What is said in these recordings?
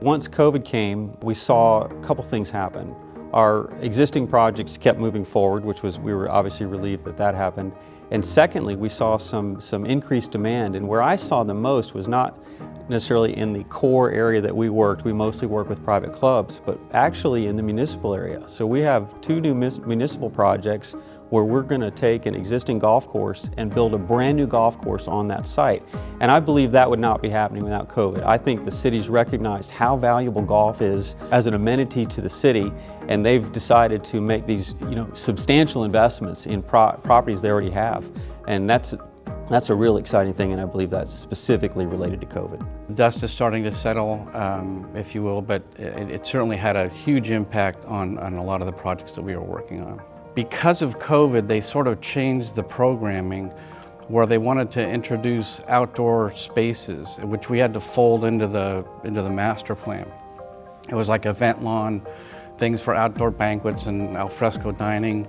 Once COVID came, we saw a couple things happen. Our existing projects kept moving forward, we were obviously relieved that that happened. And secondly, we saw some increased demand, and where I saw the most was not necessarily in the core area that we worked. We mostly work with private clubs, but actually in the municipal area. So we have two new municipal projects where we're going to take an existing golf course and build a brand new golf course on that site. And I believe that would not be happening without COVID. I think the city's recognized how valuable golf is as an amenity to the city, and they've decided to make these substantial investments in properties they already have. And that's a real exciting thing, and I believe that's specifically related to COVID. Dust is starting to settle, if you will, but it certainly had a huge impact on a lot of the projects that we were working on. Because of COVID, they sort of changed the programming where they wanted to introduce outdoor spaces, which we had to fold into the master plan. It was like event lawn, things for outdoor banquets and al fresco dining,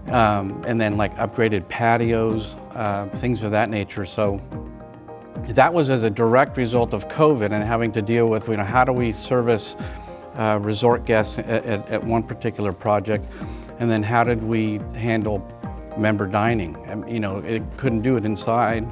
and then like upgraded patios, things of that nature. So that was as a direct result of COVID and having to deal with, how do we service resort guests at one particular project, and then how did we handle member dining? It couldn't do it inside,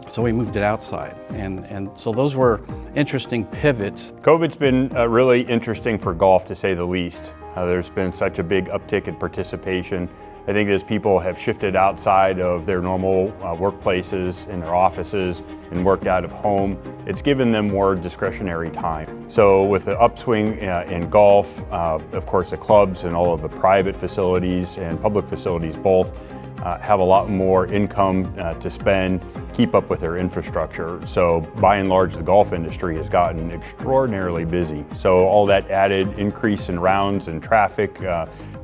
so we moved it outside. And so those were interesting pivots. COVID's been really interesting for golf, to say the least. There's been such a big uptick in participation. I think as people have shifted outside of their normal workplaces, in their offices, and worked out of home, it's given them more discretionary time. So with the upswing in golf, of course the clubs and all of the private facilities and public facilities both have a lot more income to spend, keep up with their infrastructure. So by and large, the golf industry has gotten extraordinarily busy. So all that added increase in rounds and traffic,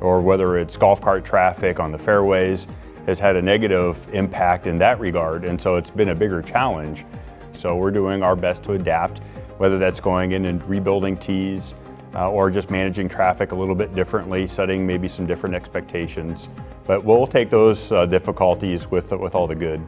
or whether it's golf cart traffic on the fairways, has had a negative impact in that regard. And so it's been a bigger challenge. So we're doing our best to adapt, whether that's going in and rebuilding tees, or just managing traffic a little bit differently, setting maybe some different expectations. But we'll take those difficulties with all the good.